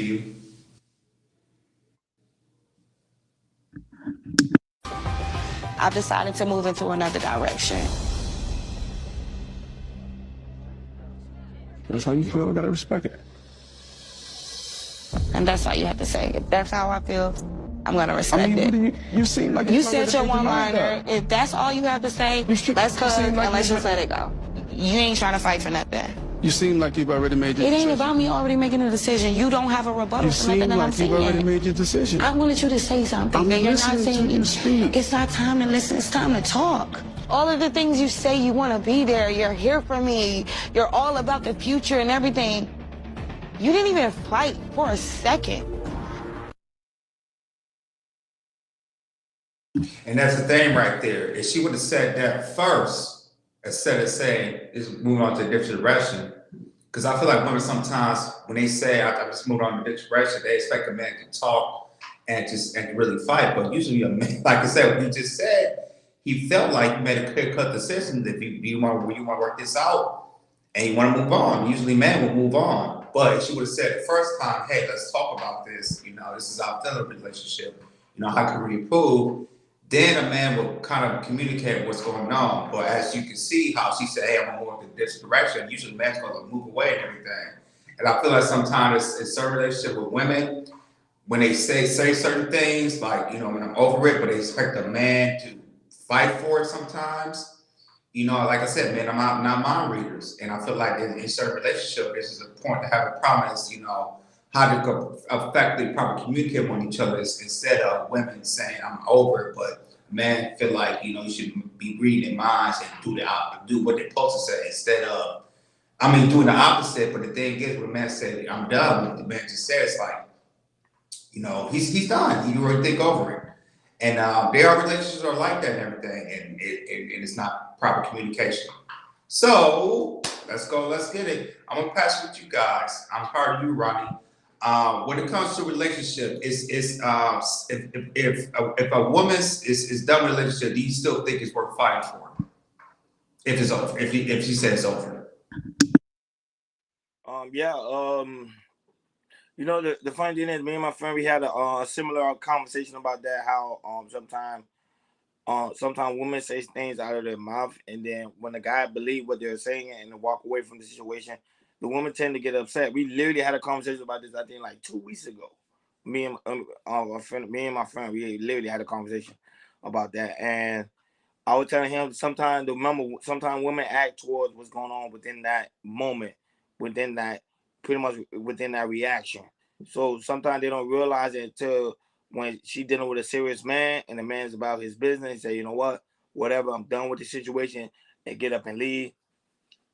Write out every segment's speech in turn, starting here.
you. I've decided to move into another direction. That's how you feel. I gotta respect it. And that's all you have to say. If that's how I feel, I'm gonna respect What it. do you seem like You you're trying said to your get the one-liner. If that's all you have to say, let's hug and let's just let it go. You ain't trying to fight for nothing. You seem like you've already made your It decision. ain't about me already making a decision. You don't have a rebuttal for nothing that I'm saying. You seem like you've already made your decision. I wanted you to say something. I'm You're not listening saying to you speak. It's not time to listen. It's time to talk. All of the things you say, you want to be there. You're here for me. You're all about the future and everything. You didn't even fight for a second. And that's the thing right there. If she would have said that first, instead of saying, is moving on to a different direction. Because I feel like women sometimes, when they say, I just moved on to a different direction, they expect a man to talk and really fight. But usually a man, like I said, what you just said, he felt like you made a clear-cut decision that you want to work this out and you want to move on. Usually men will move on. But if she would have said the first time, hey, let's talk about this, this is our feeling relationship, how can we improve? Then a man will kind of communicate what's going on. But as you can see how she said, hey, I'm going to move in this direction, usually man's going to move away and everything. And I feel like sometimes in certain relationship with women, when they say certain things, like, when I'm over it, but they expect a man to fight for it sometimes. Like I said, man, I'm not mind readers. And I feel like in certain relationships, this is a point to have a promise, how to go effectively probably communicate with each other instead of women saying I'm over it, but men feel like you should be reading their minds and do what they're supposed to say instead of doing the opposite. But the thing is, when a man said I'm done, the man just says like he's done. He already think over it, and there are relationships that are like that and everything, and it's not proper communication. So let's go. Let's get it. I'm gonna pass it with you guys. I'm part of you, Ronnie. When it comes to relationship, if a woman is done with a relationship, do you still think it's worth fighting for? If it's over, if she says it's over. Yeah. The funny thing is, me and my friend, we had a similar conversation about that. How sometimes women say things out of their mouth, and then when the guy believe what they're saying and walk away from the situation, the women tend to get upset. We literally had a conversation about this, I think, like 2 weeks ago. Me and my friend, we literally had a conversation about that, and I was telling him sometimes women act towards what's going on within that moment, within that pretty much within that reaction. So sometimes they don't realize it until when she dealing with a serious man and the man's about his business, say, you know what, whatever, I'm done with the situation, and get up and leave.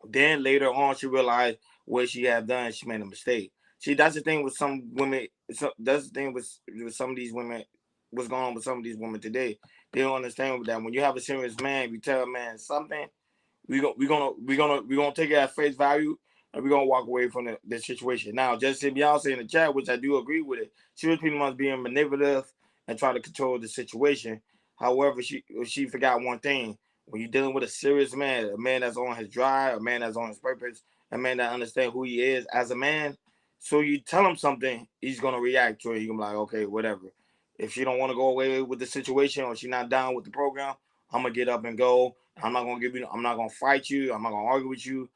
Then later on, she realized what she had done. She made a mistake. See, that's the thing with some women. That's the thing with some of these women. What's going on with some of these women today? They don't understand that when you have a serious man, you tell a man something, we're gonna take it at face value, and we're gonna walk away from the situation. Now, just to Beyonce in the chat, which I do agree with it, she was pretty much being manipulative and trying to control the situation. However, she forgot one thing. When you're dealing with a serious man, a man that's on his drive, a man that's on his purpose, a man that understands who he is as a man, so you tell him something, he's gonna react to it. He's gonna be like, okay, whatever. If she don't want to go away with the situation or she's not down with the program, I'm gonna get up and go. I'm not gonna fight you. I'm not gonna argue with you.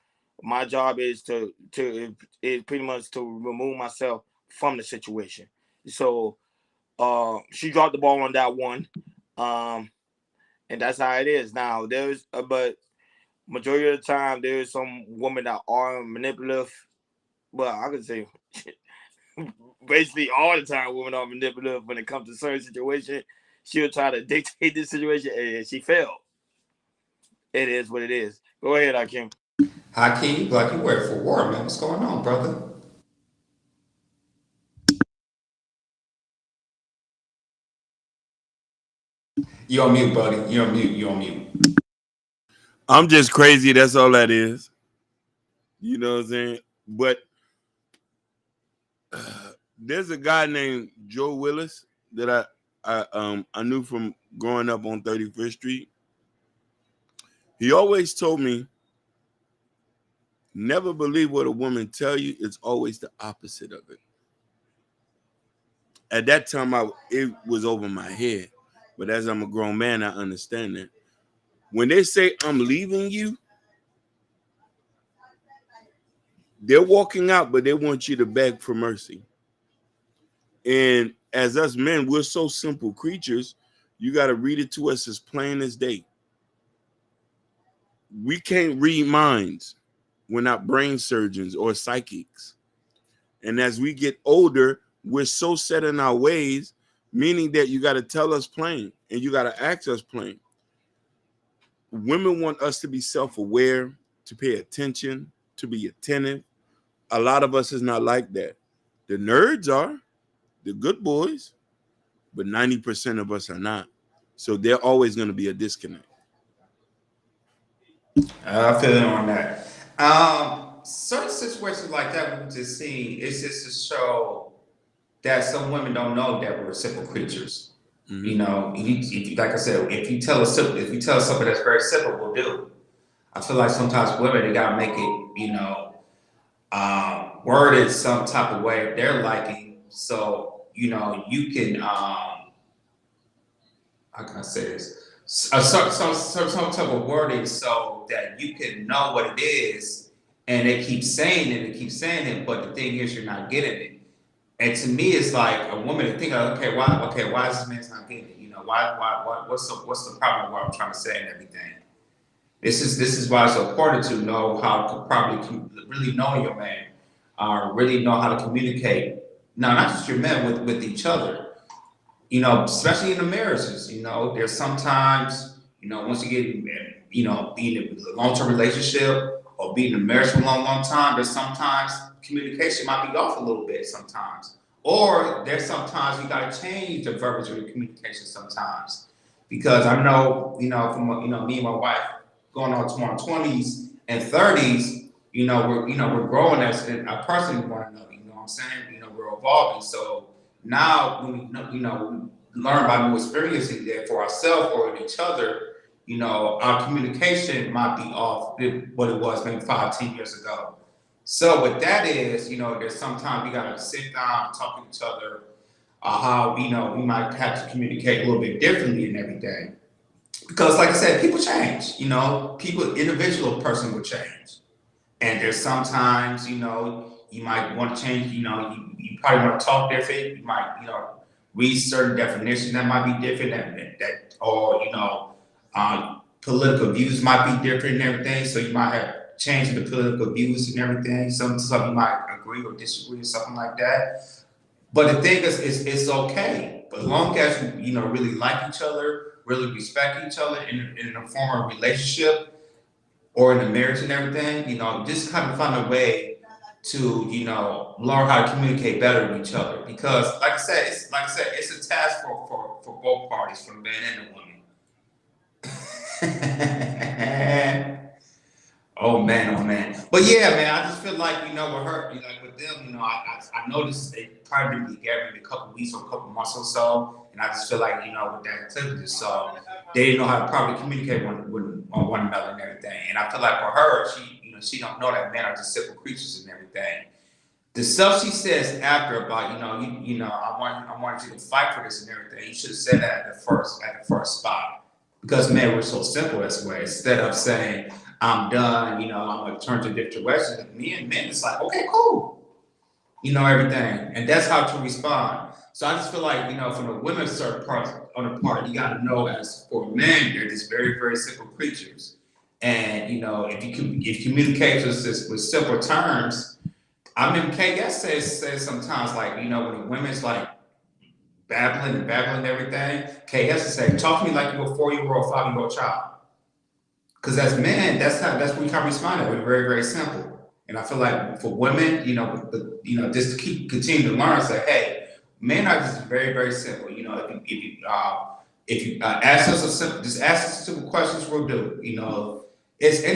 My job is to pretty much to remove myself from the situation. So she dropped the ball on that one. And that's how it is. Now there's but majority of the time there's some women that are manipulative. Well, I could say basically all the time women are manipulative when it comes to certain situations. She'll try to dictate this situation and she failed. It is what it is. Go ahead, Hakeem. Hakeem, you like you ready for war, man? What's going on, brother? You on mute, buddy. You on mute. You on mute. I'm just crazy. That's all that is. You know what I'm saying? But there's a guy named Joe Willis that I knew from growing up on 35th Street. He always told me, never believe what a woman tell you. It's always the opposite of it. At that time, it was over my head. But as I'm a grown man, I understand that. When they say I'm leaving you, they're walking out, but they want you to beg for mercy. And as us men, we're so simple creatures. You got to read it to us as plain as day. We can't read minds. We're not brain surgeons or psychics. And as we get older, we're so set in our ways, meaning that you got to tell us plain and you got to ask us plain. Women want us to be self-aware, to pay attention, to be attentive. A lot of us is not like that. The nerds are, the good boys, but 90% of us are not. So there's always going to be a disconnect. I feel it on that. Certain situations like that we just see, it's just to show that some women don't know that we're simple creatures. Mm-hmm. You know, if you, like I said, if you tell us something that's very simple, we'll do. I feel like sometimes women, they gotta make it, you know, worded some type of way of their liking, so you know you can how can I say this? Some type of wording so that you can know what it is, and they keep saying it and keep saying it, but the thing is, you're not getting it. And to me, it's like a woman to think, okay, why is this man not getting it? You know, what's the problem with what I'm trying to say and everything? This is why it's so important to know how to probably really know your man, really know how to communicate. No, not just your man, with each other. You know, especially in the marriages. You know, there's sometimes, you know, once you get, you know, be in a long-term relationship or be in a marriage for a long time, there's sometimes communication might be off a little bit sometimes. Or there's sometimes you gotta change the verbiage of your communication sometimes. Because I know, you know, from me and my wife going on to our 20s and 30s, we're growing as a person with one another. You know what I'm saying? You know, we're evolving. So now when we learn by new experiences there for ourselves or with each other, you know, our communication might be off what it was maybe 5-10 years ago. So what that is, you know, there's sometimes we gotta sit down and talk to each other, how we might have to communicate a little bit differently and everything. Because like I said, people change, you know, individual person will change. And there's sometimes, you know, you might want to change, you know, you probably want to talk different. You might, you know, read certain definitions that might be different or, you know, political views might be different and everything. So you might have changed the political views and everything. Some you might agree or disagree or something like that. But the thing is, it's okay. But as long as you know, really like each other, really respect each other in a form of relationship or in a marriage and everything, you know, just kind of find a way to, you know, learn how to communicate better with each other. Because like I said, it's a task for both parties, for the man and the woman. Oh man. But yeah, man, I just feel like, you know, with her, like with them, you know, I noticed they probably been together maybe a couple weeks or a couple months or so. And I just feel like, you know, with that activity, so they didn't know how to probably communicate with one another and everything. And I feel like for her, she don't know that men are just simple creatures and everything. The stuff she says after about, you know, I want you to fight for this and everything. You should have said that at the first spot. Because men were so simple as way. Instead of saying, I'm done, you know, I'm gonna turn to a different direction. Me and men, it's like, okay, cool. You know, everything. And that's how to respond. So I just feel like, you know, from the women's certain parts on the part, you gotta know as for men, they're just very, very simple creatures. And, you know, if you communicate with simple terms, I mean, KS says sometimes, like, you know, when the women's like babbling and everything, KS will say, talk to me like you're a 4-year-old, 5-year-old child. Because as men, that's what we can respond to. We're very, very simple. And I feel like for women, you know, just to continue to learn, say, hey, men are just very, very simple. You know, if you ask us just ask us simple questions, we'll do. You know, it's